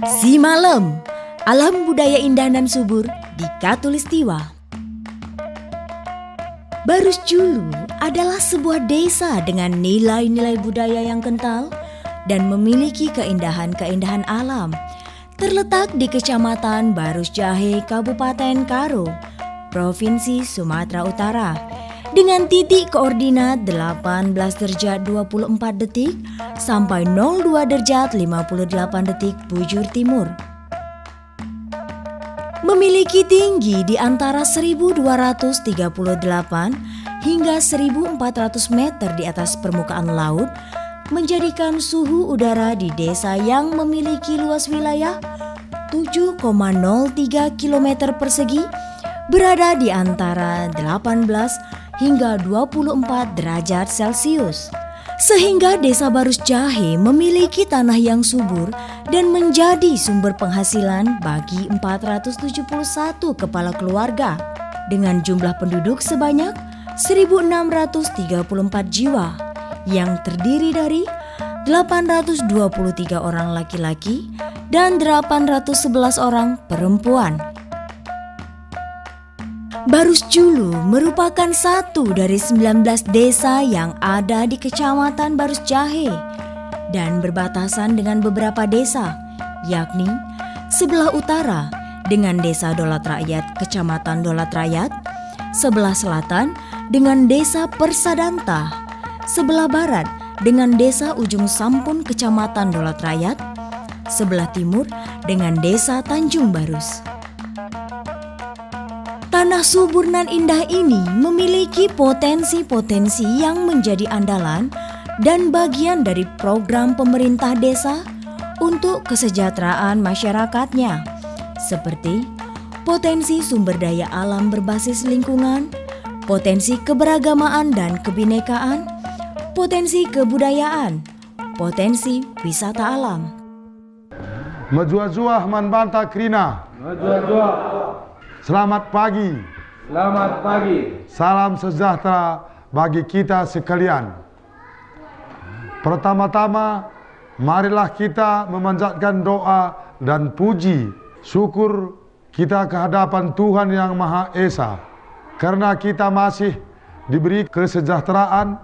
Si Malem, alam budaya indah dan subur di Katulistiwa. Barus Julu adalah sebuah desa dengan nilai-nilai budaya yang kental dan memiliki keindahan-keindahan alam. Terletak di Kecamatan Barus Jahe, Kabupaten Karo, Provinsi Sumatera Utara, dengan titik koordinat 18 derajat 24 detik sampai 02 derajat 58 detik bujur timur. Memiliki tinggi di antara 1238 hingga 1400 meter di atas permukaan laut, menjadikan suhu udara di desa yang memiliki luas wilayah 7,03 km persegi berada di antara 18 hingga 24 derajat Celcius. Sehingga desa Barus Jahe memiliki tanah yang subur dan menjadi sumber penghasilan bagi 471 kepala keluarga dengan jumlah penduduk sebanyak 1.634 jiwa yang terdiri dari 823 orang laki-laki dan 811 orang perempuan. Barus Julu merupakan satu dari 19 desa yang ada di Kecamatan Barus Jahe dan berbatasan dengan beberapa desa, yakni sebelah utara dengan Desa Dolat Rakyat Kecamatan Dolat Rakyat, sebelah selatan dengan Desa Persadanta, sebelah barat dengan Desa Ujung Sampun Kecamatan Dolat Rakyat, sebelah timur dengan Desa Tanjung Barus. Tanah subur nan indah ini memiliki potensi-potensi yang menjadi andalan dan bagian dari program pemerintah desa untuk kesejahteraan masyarakatnya, seperti potensi sumber daya alam berbasis lingkungan, potensi keberagamaan dan kebinekaan, potensi kebudayaan, potensi wisata alam. Majua-jua man banta krina. Majua-jua. Selamat pagi. Selamat pagi. Salam sejahtera bagi kita sekalian. Pertama-tama, marilah kita memanjatkan doa dan puji syukur kita ke hadapan Tuhan Yang Maha Esa, karena kita masih diberi kesejahteraan,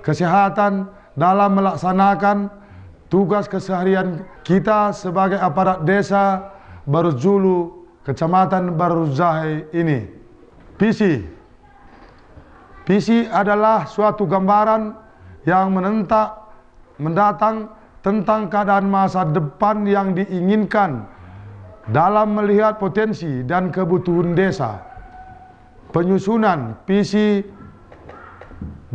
kesehatan dalam melaksanakan tugas keseharian kita sebagai aparat desa Barus Julu, Kecamatan Barus Jahe ini. Visi adalah suatu gambaran yang mendatang tentang keadaan masa depan yang diinginkan dalam melihat potensi dan kebutuhan desa. Penyusunan visi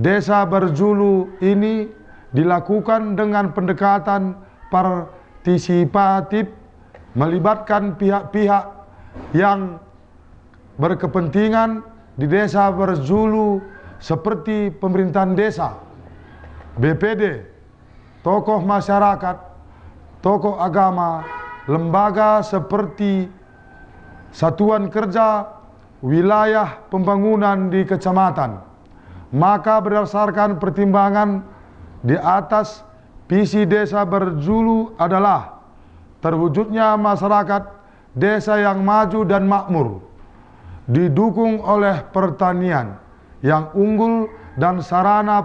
desa Barus Julu ini dilakukan dengan pendekatan partisipatif, melibatkan pihak-pihak yang berkepentingan di desa Barus Julu seperti pemerintahan desa, BPD, tokoh masyarakat, tokoh agama, lembaga seperti Satuan Kerja Wilayah Pembangunan di kecamatan. Maka berdasarkan pertimbangan di atas, visi desa Barus Julu adalah terwujudnya masyarakat desa yang maju dan makmur, didukung oleh pertanian yang unggul dan sarana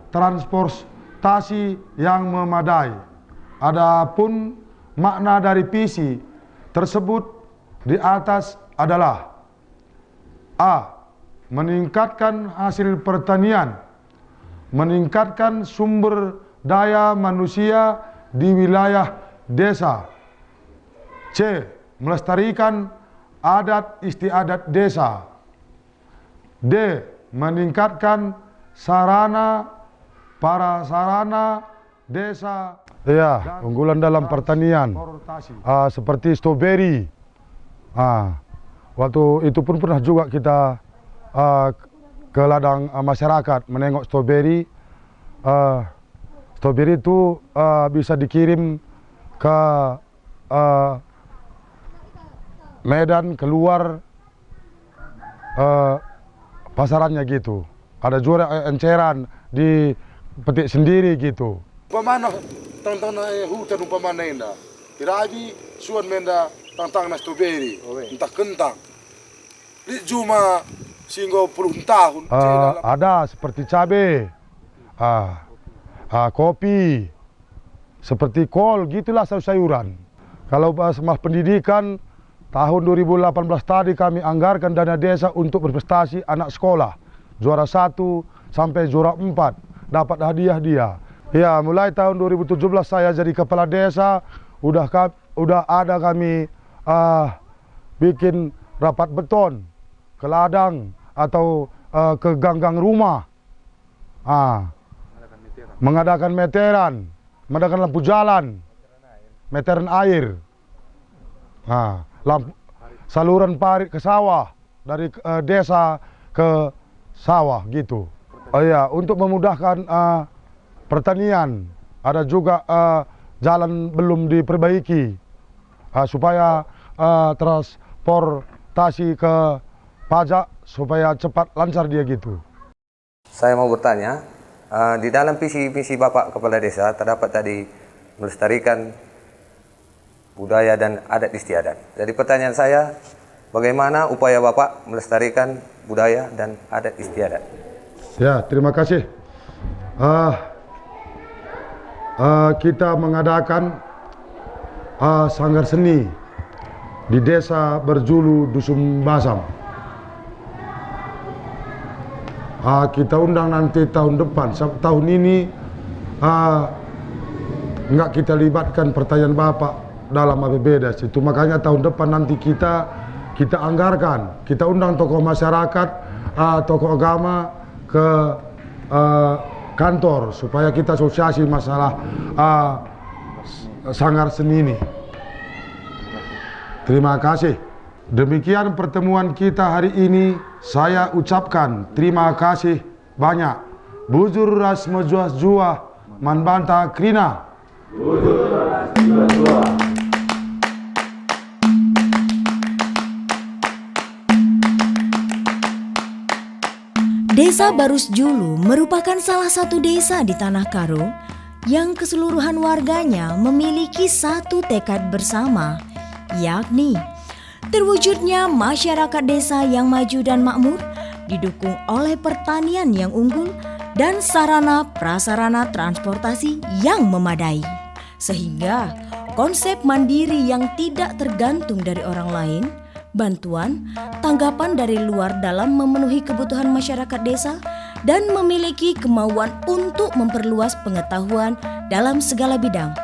transportasi yang memadai. Adapun makna dari visi tersebut di atas adalah: A. Meningkatkan hasil pertanian, meningkatkan sumber daya manusia di wilayah desa. C. Melestarikan adat istiadat desa. D. Meningkatkan prasarana desa. Ya, unggulan dalam pertanian seperti stroberi. Waktu itu pun pernah juga kita ke ladang masyarakat menengok stroberi. Stroberi itu bisa dikirim ke Medan, keluar pasarannya gitu. Ada juga enceran dipetik sendiri gitu. Pemano tang na hutan umpamana ina. Tirabi suan menda tang na strawberry, entah kentang. Di cuma singgo puluh tahun. Ada seperti cabe, kopi, seperti kol, gitulah sayuran. Kalau masalah pendidikan, tahun 2018 tadi kami anggarkan dana desa untuk berprestasi anak sekolah. Juara 1 sampai juara 4, dapat hadiah dia. Ya, mulai tahun 2017 saya jadi kepala desa, udah ada kami bikin rapat beton ke ladang atau ke ganggang rumah. Mengadakan meteran, mengadakan lampu jalan, meteran air, saluran parit ke sawah, dari desa ke sawah gitu. Oh ya, untuk memudahkan pertanian, ada juga jalan belum diperbaiki supaya transportasi ke pajak supaya cepat lancar dia gitu. Saya mau bertanya, di dalam visi misi Bapak Kepala Desa terdapat tadi melestarikan budaya dan adat istiadat. Jadi pertanyaan saya, bagaimana upaya Bapak melestarikan budaya dan adat istiadat? Ya, terima kasih. Kita mengadakan sanggar seni di Desa Berjulu, Dusun Basam. Kita undang nanti tahun depan. Tahun ini nggak kita libatkan pertanyaan Bapak dalam APBD. Itu makanya tahun depan nanti kita anggarkan. Kita undang tokoh masyarakat, tokoh agama ke kantor supaya kita asosiasi masalah sanggar seni ini. Terima kasih. Demikian pertemuan kita hari ini. Saya ucapkan terima kasih banyak. Bujur ras mejuas jua manbanta krina. Bujur ras mejuas jua. Desa Barus Julu merupakan salah satu desa di Tanah Karo yang keseluruhan warganya memiliki satu tekad bersama, yakni terwujudnya masyarakat desa yang maju dan makmur, didukung oleh pertanian yang unggul dan sarana prasarana transportasi yang memadai. Sehingga konsep mandiri yang tidak tergantung dari orang lain, bantuan, tanggapan dari luar dalam memenuhi kebutuhan masyarakat desa, dan memiliki kemauan untuk memperluas pengetahuan dalam segala bidang,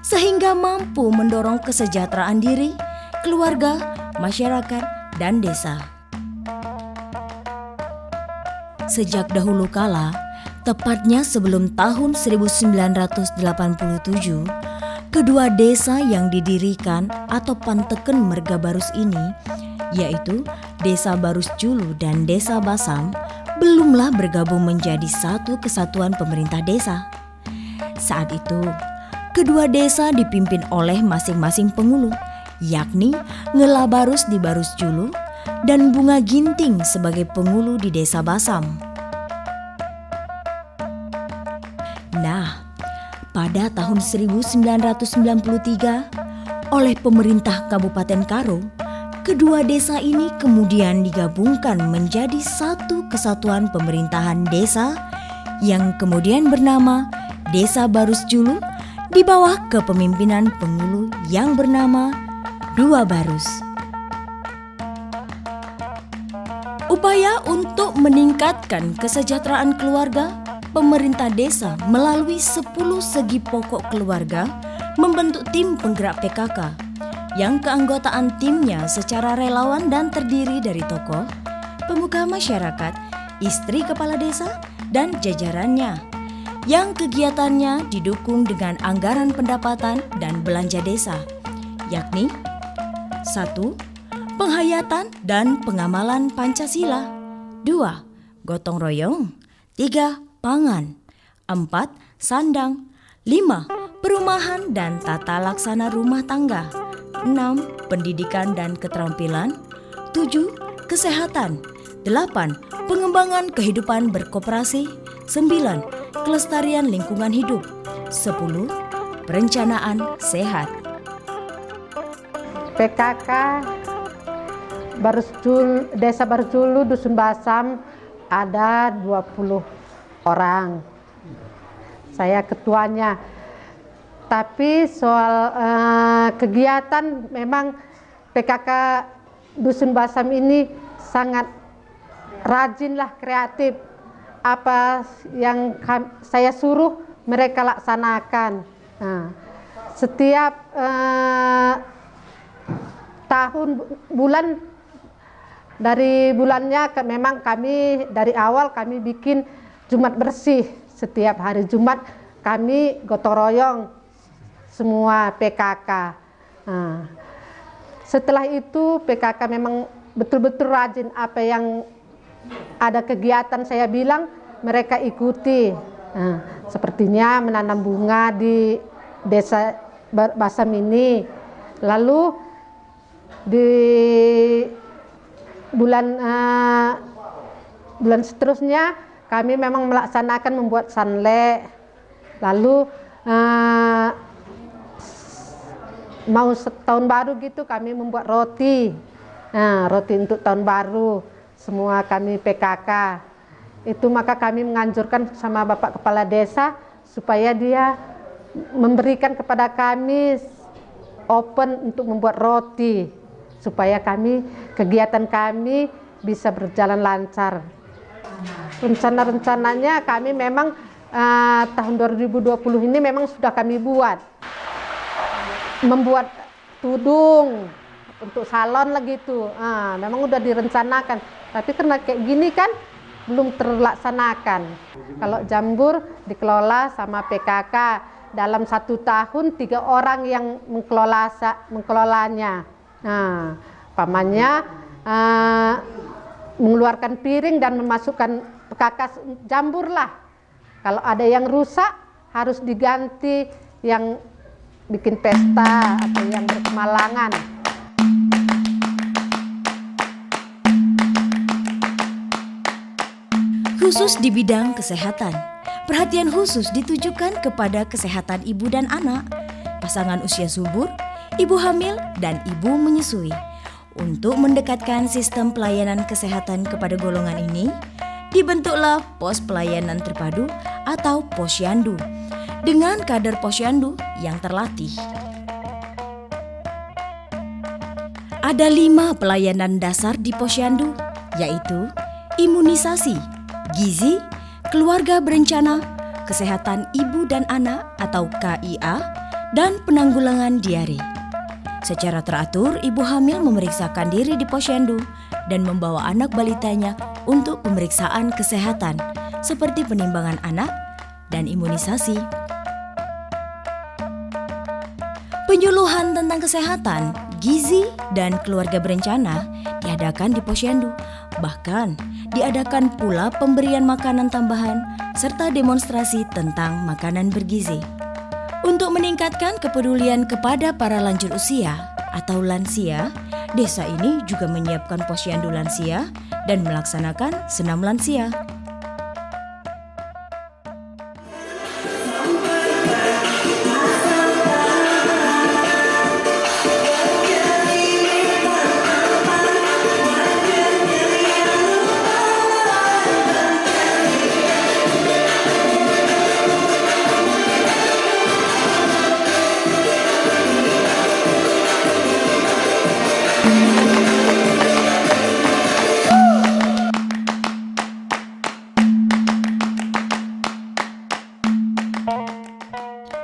sehingga mampu mendorong kesejahteraan diri, keluarga, masyarakat, dan desa. Sejak dahulu kala, tepatnya sebelum tahun 1987, kedua desa yang didirikan atau panteken Merga Barus ini, yaitu Desa Barus Julu dan Desa Basam, belumlah bergabung menjadi satu kesatuan pemerintah desa. Saat itu, kedua desa dipimpin oleh masing-masing pengulu, yakni Ngela Barus di Barus Julu dan Bunga Ginting sebagai pengulu di Desa Basam. Nah, pada tahun 1993, oleh pemerintah Kabupaten Karo, kedua desa ini kemudian digabungkan menjadi satu kesatuan pemerintahan desa yang kemudian bernama Desa Barus Julu di bawah kepemimpinan pengulu yang bernama Dua Barus. Upaya untuk meningkatkan kesejahteraan keluarga, pemerintah desa melalui 10 segi pokok keluarga membentuk tim penggerak PKK yang keanggotaan timnya secara relawan dan terdiri dari tokoh, pemuka masyarakat, istri kepala desa, dan jajarannya, yang kegiatannya didukung dengan anggaran pendapatan dan belanja desa, yakni 1. Penghayatan dan pengamalan Pancasila. 2. Gotong royong. 3. Pangan. 4. Sandang. 5. Perumahan dan tata laksana rumah tangga. 6. Pendidikan dan keterampilan. 7. Kesehatan. 8. Pengembangan kehidupan berkoperasi. 9. Kelestarian lingkungan hidup. 10. perencanaan sehat. PKK Desa Barjulu, Dusun Basam ada 20 orang. Saya ketuanya. Tapi soal kegiatan memang PKK Dusun Basam ini sangat rajinlah, kreatif. Apa yang saya suruh mereka laksanakan. Nah, setiap bulan dari bulannya memang kami dari awal kami bikin Jumat bersih. Setiap hari Jumat kami gotong royong semua PKK. Nah, setelah itu PKK memang betul-betul rajin, apa yang ada kegiatan saya bilang mereka ikuti. Nah, sepertinya menanam bunga di Desa Basam ini. Lalu di bulan seterusnya kami memang melaksanakan membuat sanle. Lalu mau tahun baru gitu kami membuat roti. Nah, roti untuk tahun baru semua kami PKK. Itu maka kami menganjurkan sama Bapak Kepala Desa supaya dia memberikan kepada kami open untuk membuat roti supaya kegiatan kami bisa berjalan lancar. Rencananya kami memang tahun 2020 ini memang sudah kami membuat tudung untuk salon lah gitu. Memang udah direncanakan, tapi karena kayak gini kan belum terlaksanakan. Kalau Jambur dikelola sama PKK, dalam 1 tahun 3 orang yang mengelolanya. Nah, pamannya mengeluarkan piring dan memasukkan kakas jambur lah. Kalau ada yang rusak harus diganti yang bikin pesta atau yang berkemalangan. Khusus di bidang kesehatan, perhatian khusus ditujukan kepada kesehatan ibu dan anak, pasangan usia subur, ibu hamil, dan ibu menyusui. Untuk mendekatkan sistem pelayanan kesehatan kepada golongan ini, dibentuklah Pos Pelayanan Terpadu atau Posyandu dengan kader Posyandu yang terlatih. Ada 5 pelayanan dasar di Posyandu, yaitu imunisasi, gizi, keluarga berencana, kesehatan ibu dan anak atau KIA, dan penanggulangan diare. Secara teratur, ibu hamil memeriksakan diri di Posyandu dan membawa anak balitanya untuk pemeriksaan kesehatan seperti penimbangan anak dan imunisasi. Penyuluhan tentang kesehatan, gizi, dan keluarga berencana diadakan di Posyandu. Bahkan diadakan pula pemberian makanan tambahan serta demonstrasi tentang makanan bergizi. Untuk meningkatkan kepedulian kepada para lanjut usia atau lansia, desa ini juga menyiapkan posyandu lansia dan melaksanakan senam lansia.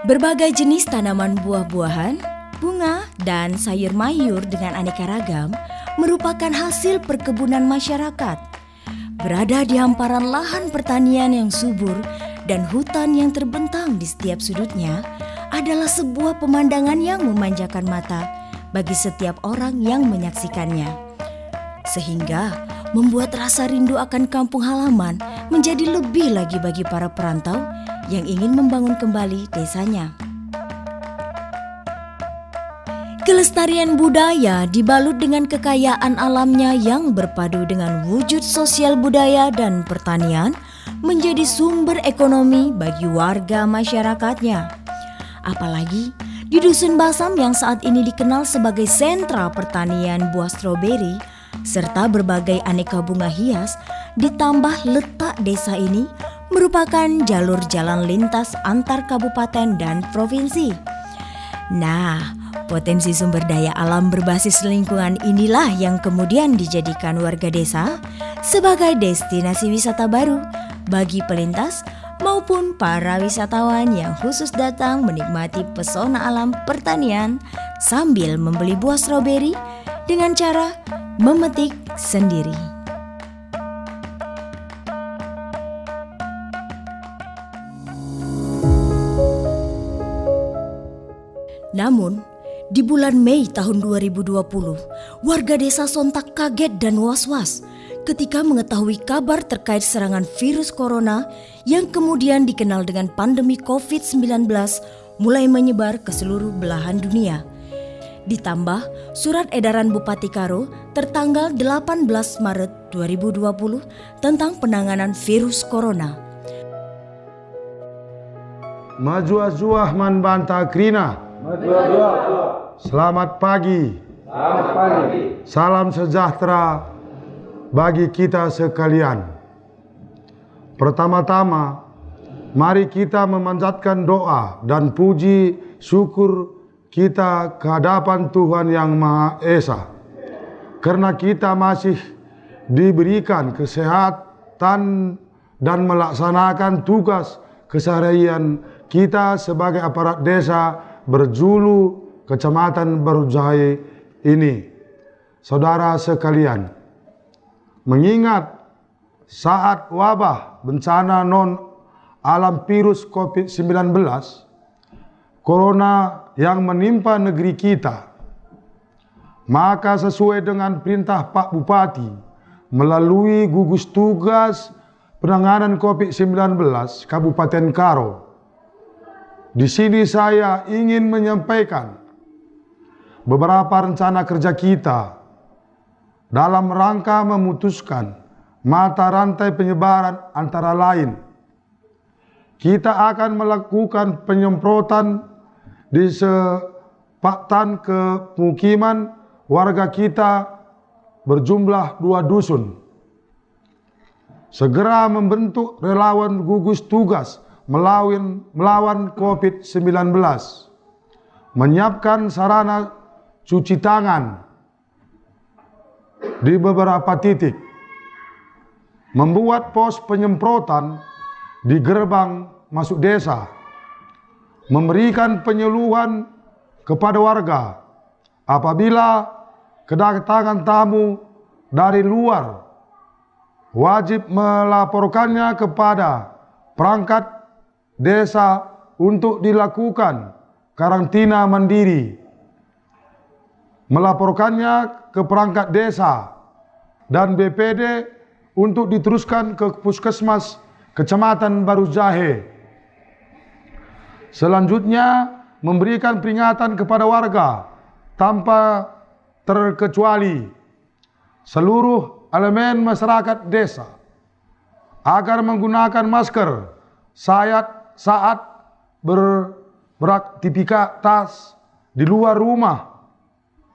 Berbagai jenis tanaman buah-buahan, bunga, dan sayur mayur dengan aneka ragam merupakan hasil perkebunan masyarakat. Berada di hamparan lahan pertanian yang subur dan hutan yang terbentang di setiap sudutnya adalah sebuah pemandangan yang memanjakan mata bagi setiap orang yang menyaksikannya. Sehingga membuat rasa rindu akan kampung halaman menjadi lebih lagi bagi para perantau yang ingin membangun kembali desanya. Kelestarian budaya dibalut dengan kekayaan alamnya yang berpadu dengan wujud sosial budaya dan pertanian menjadi sumber ekonomi bagi warga masyarakatnya. Apalagi di Dusun Basam yang saat ini dikenal sebagai sentra pertanian buah stroberi serta berbagai aneka bunga hias, ditambah letak desa ini merupakan jalur jalan lintas antar kabupaten dan provinsi. Nah, potensi sumber daya alam berbasis lingkungan inilah yang kemudian dijadikan warga desa sebagai destinasi wisata baru bagi pelintas maupun para wisatawan yang khusus datang menikmati pesona alam pertanian sambil membeli buah stroberi dengan cara memetik sendiri. Namun, di bulan Mei tahun 2020, warga desa sontak kaget dan was-was ketika mengetahui kabar terkait serangan virus corona yang kemudian dikenal dengan pandemi COVID-19 mulai menyebar ke seluruh belahan dunia. Ditambah surat edaran Bupati Karo tertanggal 18 Maret 2020 tentang penanganan virus corona. Majuah man banta krina. Selamat pagi. Salam sejahtera bagi kita sekalian. Pertama-tama, mari kita memanjatkan doa dan puji syukur kita ke hadapan Tuhan Yang Maha Esa. Karena kita masih diberikan kesehatan dan melaksanakan tugas keseharian kita sebagai aparat desa berjulu Kecamatan Barujahe ini. Saudara sekalian, mengingat saat wabah bencana non alam virus COVID-19 Corona yang menimpa negeri kita, maka sesuai dengan perintah Pak Bupati melalui gugus tugas penanganan COVID-19 Kabupaten Karo, di sini saya ingin menyampaikan beberapa rencana kerja kita dalam rangka memutuskan mata rantai penyebaran. Antara lain, kita akan melakukan penyemprotan di sepaktan ke pemukiman warga kita berjumlah 2 dusun. Segera membentuk relawan gugus tugas melawan COVID-19. Menyiapkan sarana cuci tangan di beberapa titik, membuat pos penyemprotan di gerbang masuk desa, memberikan penyuluhan kepada warga apabila kedatangan tamu dari luar, wajib melaporkannya kepada perangkat desa untuk dilakukan karantina mandiri, melaporkannya ke perangkat desa dan BPD untuk diteruskan ke Puskesmas Kecamatan Barujahe. Selanjutnya, memberikan peringatan kepada warga tanpa terkecuali seluruh elemen masyarakat desa agar menggunakan masker saat beraktivitas di luar rumah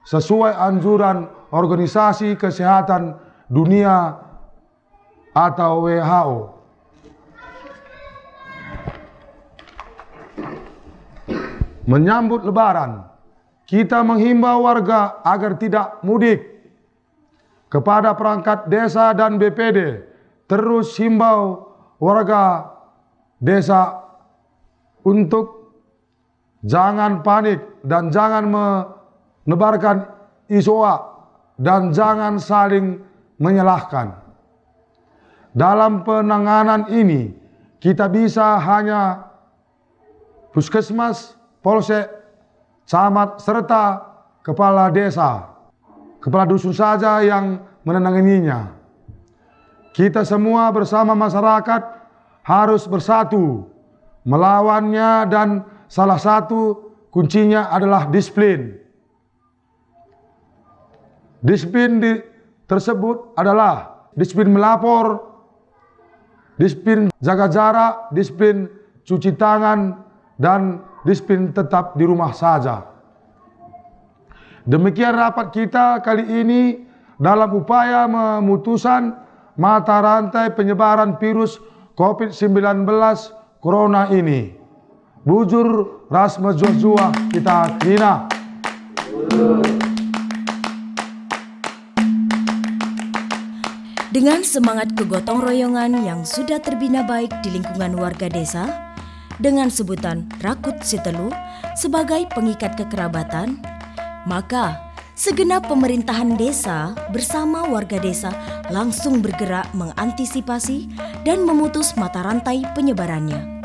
sesuai anjuran Organisasi Kesehatan Dunia atau WHO. Menyambut Lebaran, kita menghimbau warga agar tidak mudik. Kepada perangkat desa dan BPD, terus himbau warga desa untuk jangan panik dan jangan menebarkan isu hoax dan jangan saling menyalahkan. Dalam penanganan ini, kita bisa hanya puskesmas, polsek, camat, serta kepala desa, kepala dusun saja yang menanganinya. Kita semua bersama masyarakat harus bersatu melawannya dan salah satu kuncinya adalah disiplin. Disiplin tersebut adalah disiplin melapor, disiplin jaga jarak, disiplin cuci tangan, dan disiplin tetap di rumah saja. Demikian rapat kita kali ini dalam upaya memutuskan mata rantai penyebaran virus COVID-19 Corona ini. Bujur rasma jua kita kina. Dengan semangat kegotong royongan yang sudah terbina baik di lingkungan warga desa, dengan sebutan Rakut Sitelu sebagai pengikat kekerabatan, maka segenap pemerintahan desa bersama warga desa langsung bergerak mengantisipasi dan memutus mata rantai penyebarannya.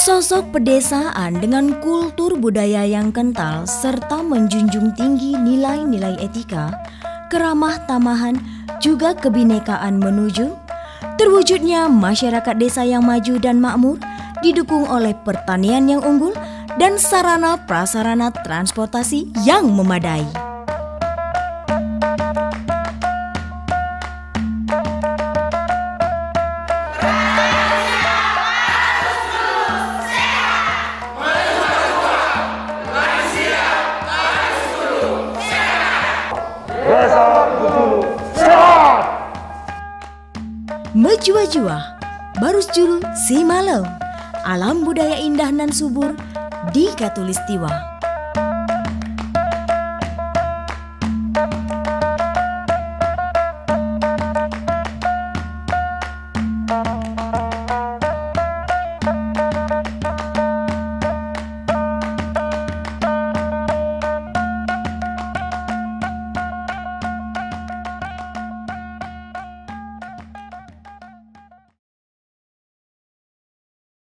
Sosok pedesaan dengan kultur budaya yang kental serta menjunjung tinggi nilai-nilai etika, keramah tamahan, juga kebinekaan menuju terwujudnya masyarakat desa yang maju dan makmur, didukung oleh pertanian yang unggul dan sarana prasarana transportasi yang memadai. Mejua-jua, Barus Julu Si Malau, alam budaya indah nan subur di Katulistiwa.